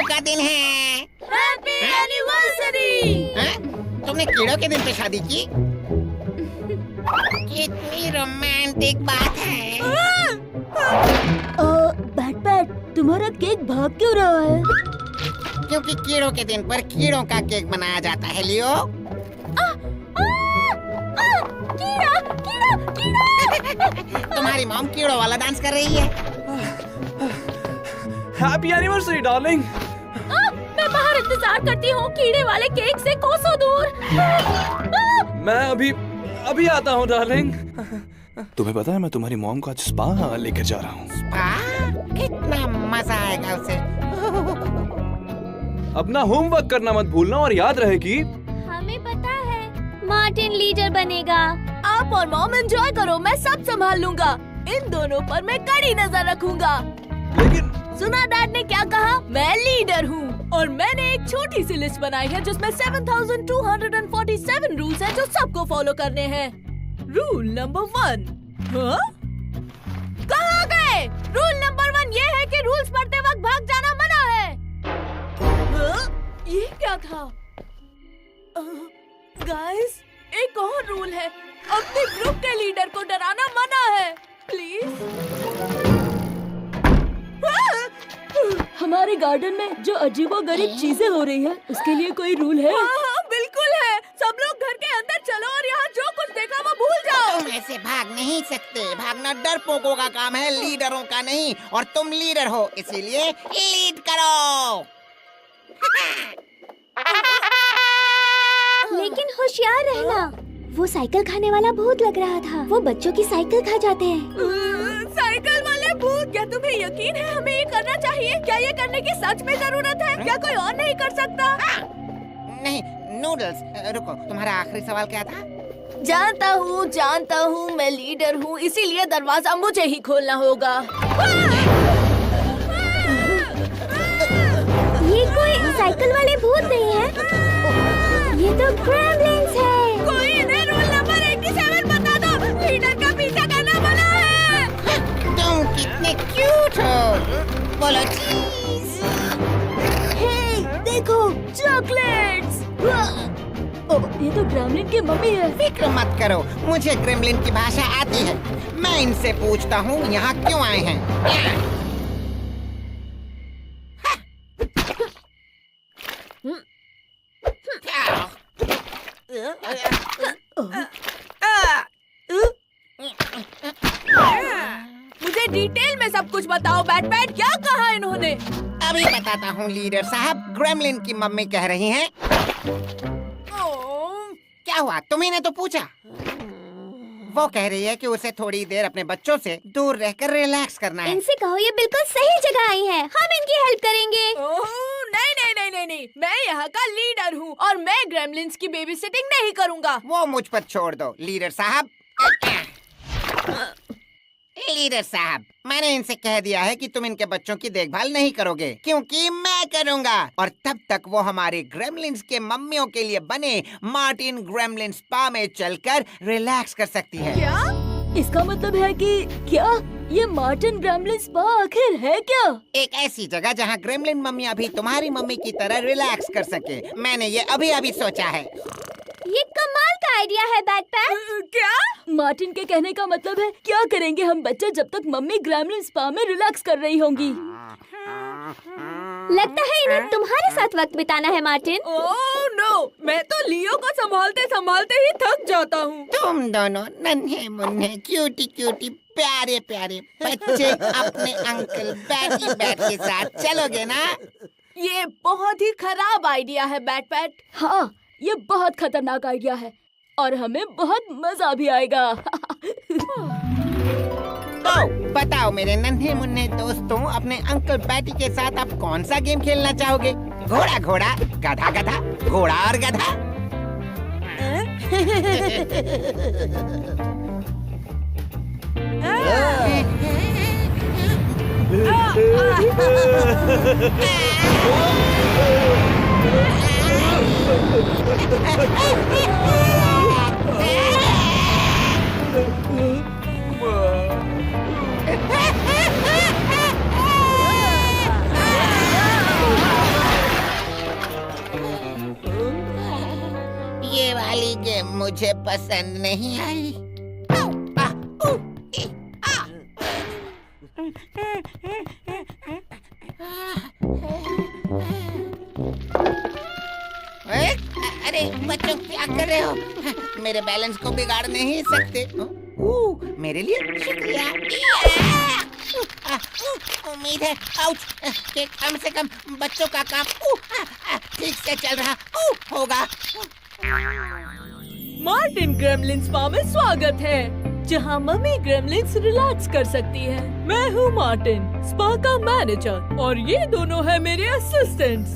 का दिन है। Happy anniversary. तुमने कीड़ों के दिन पे शादी की? कितनी रोमांटिक बात है। बैट तुम्हारा केक भाग क्यों रहा है? क्योंकि कीड़ों के दिन पर कीड़ों का केक बनाया जाता है लियो। कीड़ा कीड़ा कीड़ा। तुम्हारी मॉम कीड़ों वाला डांस कर रही है। Happy anniversary darling. मैं बाहर इंतजार करती हूँ कीड़े वाले केक से कोसों दूर। मैं अभी आता हूँ डार्लिंग। तुम्हें पता है मैं तुम्हारी मॉम को आज स्पा लेकर जा रहा हूँ। स्पा? कितना मजा आएगा उसे। अपना होमवर्क करना मत भूलना और याद रहे कि हमें पता है मार्टिन लीडर बनेगा। आप और मॉम एंजॉय करो, मैं सब संभाल लूंगा। इन दोनों पर मैं कड़ी नजर रखूंगा। लेकिन सुना डैड ने क्या कहा? मैं लीडर हूँ और मैंने एक छोटी सी लिस्ट बनाई है जिसमें 7247 रूल्स हैं जो सबको फॉलो करने हैं। Rule number 1। हाँ? कहाँ गए? रूल नंबर 1 ये है कि रूल्स पढ़ते वक्त भाग जाना मना है। हाँ? ये क्या था? गाइस, एक और रूल है, अपने ग्रुप के लीडर को डराना मना है। प्लीज। हमारे गार्डन में जो अजीबोगरीब चीजें हो रही है, उसके लिए कोई रूल है? हाँ, बिल्कुल है। सब लोग घर के अंदर चलो और यहाँ जो कुछ देखा वो भूल जाओ। तुम ऐसे भाग नहीं सकते। भागना डरपोकों का काम है, लीडरों का नहीं। और तुम लीडर हो, इसीलिए लीड करो। लेकिन होशियार रहना, वो साइकिल खाने वाला भूत लग रहा था। वो बच्चों की साइकिल खा जाते हैं। साइकिल वाले भूत, क्या तुम्हें यकीन है हमें ये करना चाहिए? क्या ये करने की सच में जरूरत है? क्या कोई और नहीं कर सकता? नहीं, नूडल्स, रुको, तुम्हारा आखिरी सवाल क्या था? जानता हूँ, मैं लीडर हूँ, इसीलिए दरवाजा मुझे ही खोलना होगा। ये कोई साइकिल वाले भूत नहीं है, ये तो ग्रेमलिन्स है। कोई इन्हें रूल नंबर 87 बता दो। लीडर का पीछा करना मना है। तुम कितने क्यूट हो। बोलो चीज। हे, देखो चॉकलेट्स। ये तो ग्रेमलिन की मम्मी है। फिक्र मत करो, मुझे ग्रेमलिन की भाषा आती है। मैं इनसे पूछता हूँ यहाँ क्यों आए हैं। मुझे डिटेल में सब कुछ बताओ बैट, क्या कहा इन्होंने? अभी बताता हूँ लीडर साहब। ग्रेमलिन की मम्मी कह रही हैं। क्या हुआ, तुम्ही ने तो पूछा। वो कह रही है कि उसे थोड़ी देर अपने बच्चों से दूर रहकर रिलैक्स करना है। इनसे कहो ये बिल्कुल सही जगह आई है, हम इनकी हेल्प करेंगे। नहीं, मैं यहाँ का लीडर हूँ और मैं ग्रेमलिन्स की बेबी सिटिंग नहीं करूँगा। वो मुझ पर छोड़ दो लीडर साहब। लीडर साहब, मैंने इनसे कह दिया है कि तुम इनके बच्चों की देखभाल नहीं करोगे, क्योंकि मैं करूँगा। और तब तक वो हमारे ग्रेमलिन्स के मम्मियों के लिए बने मार्टिन ग्रेमलिन स्पा में चलकर रिलैक्स कर सकती है। क्या? इसका मतलब है कि क्या ये मार्टिन ग्रेमलिन स्पा आखिर है क्या? एक ऐसी जगह जहाँ ग्रेमलिन मम्मियाँ भी तुम्हारी मम्मी की तरह रिलैक्स कर सके। मैंने ये अभी सोचा है। ये कमाल का आइडिया है बैटपैक। क्या? मार्टिन के कहने का मतलब है क्या करेंगे हम बच्चे जब तक मम्मी ग्रेमलिन स्पा में रिलैक्स कर रही होंगी? लगता है इन्हें तुम्हारे साथ वक्त बिताना है मार्टिन। ओह नो, मैं तो लियो को संभालते ही थक जाता हूँ। तुम दोनों नन्हे मुन्ने क्यूटी प्यारे बच्चे अपने अंकल बैट के साथ चलोगे ना? ये बहुत ही खराब आइडिया है बैट। हाँ, ये बहुत खतरनाक आइडिया है और हमें बहुत मजा भी आएगा। तो बताओ मेरे नन्हे मुन्ने दोस्तों, अपने अंकल बैटी के साथ आप कौन सा गेम खेलना चाहोगे? घोड़ा, गधा, घोड़ा और गधा। मुझे पसंद नहीं आई। अरे बच्चों, क्या कर रहे हो? मेरे बैलेंस को बिगाड़ नहीं सकते। मेरे लिए शुक्रिया। उम्मीद है कि कम से कम बच्चों का काम ठीक से चल रहा होगा। मार्टिन ग्रेमलिन स्पा में स्वागत है, जहां मम्मी ग्रेमलिन्स रिलैक्स कर सकती है। मैं हूँ मार्टिन, स्पा का मैनेजर, और ये दोनों है मेरे असिस्टेंट्स,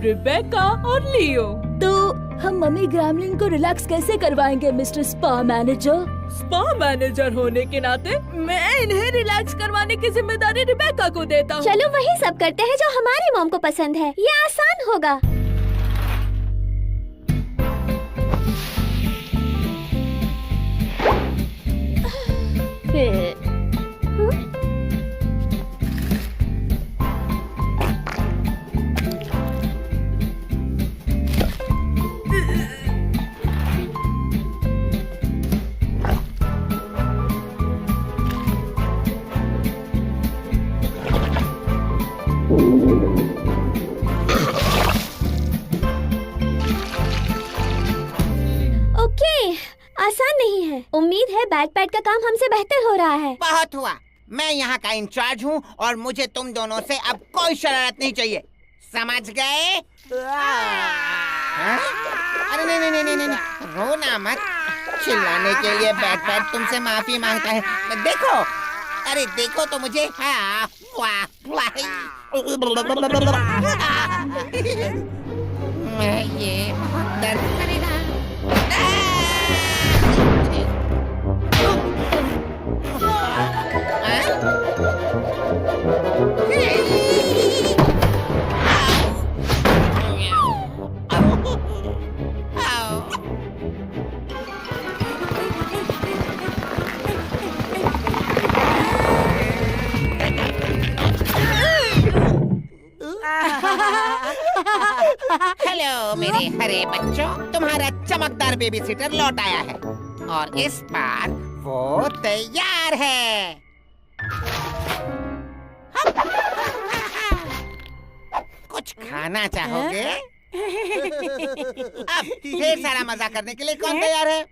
रिबेका और लियो। तो हम मम्मी ग्रेमलिन को रिलैक्स कैसे करवाएंगे mister spa manager? Spa manager होने के नाते मैं इन्हें रिलैक्स करवाने की जिम्मेदारी रिबेका को देता हूँ। चलो वही सब करते हैं जो हमारी मॉम को पसंद है, ये आसान होगा। आसान नहीं है। उम्मीद है बैट पैट का काम हमसे बेहतर हो रहा है। बहुत हुआ, मैं यहाँ का इंचार्ज हूँ और मुझे तुम दोनों से अब कोई शरारत नहीं चाहिए, समझ गए? अरे नहीं नहीं नहीं नहीं, रोना मत। चिल्लाने के लिए बैट पैट तुमसे माफी मांगता है। देखो, अरे देखो तो मुझे। मैं ये बहुत दर्द करेगा। हेलो मेरे हरे बच्चों, तुम्हारा चमकदार बेबी सिटर लौट आया है और इस बार वो तैयार है। कुछ खाना चाहोगे? अब ढेर सारा मजा करने के लिए कौन तैयार है?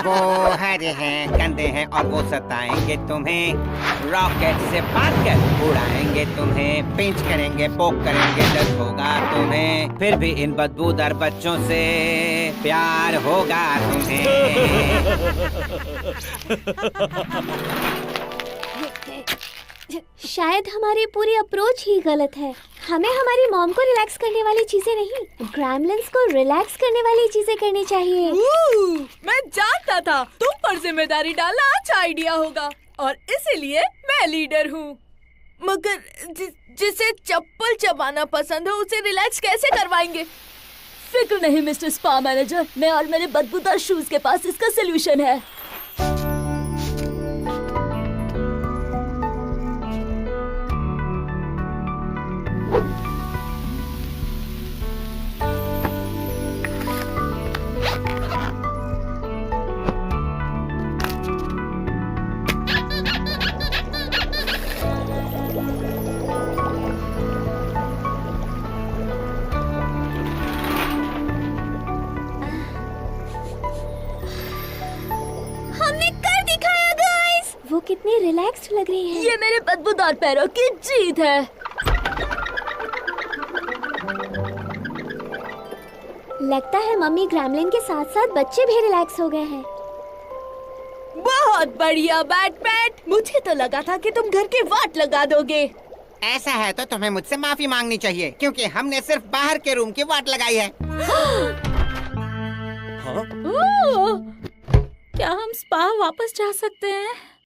वो हरे हैं, गंदे हैं और वो सताएंगे तुम्हें। रॉकेट से मारकर उड़ाएंगे तुम्हें, पिंच करेंगे, पोक करेंगे, दर्द होगा तुम्हें। फिर भी इन बदबूदार बच्चों से प्यार होगा तुम्हें। शायद हमारी पूरी अप्रोच ही गलत है। हमें हमारी मॉम को रिलैक्स करने वाली चीजें नहीं, ग्रैमलिन्स को रिलैक्स करने वाली चीजें करनी चाहिए। मैं जानता था तुम पर जिम्मेदारी डालना अच्छा आइडिया होगा और इसीलिए मैं लीडर हूँ। मगर जिसे चप्पल चबाना पसंद है उसे रिलैक्स कैसे करवाएंगे? फिक्र नहीं मिस्टर स्पा मैनेजर, मैं और मेरे बदबूदार शूज के पास इसका सलूशन है। वो कितनी रिलैक्स्ड लग रही है। ये मेरे बदबूदार पैरों की जीत है। लगता है मम्मी ग्रैमलिन के साथ साथ बच्चे भी रिलैक्स हो गए हैं। बहुत बढ़िया बैटमैन। मुझे तो लगा था कि तुम घर के वाट लगा दोगे। ऐसा है तो तुम्हें मुझसे माफी मांगनी चाहिए, क्योंकि हमने सिर्फ बाहर के रूम की वाट लगाई है। हाँ? ओह, क्या हम स्पा वापस जा सकते हैं?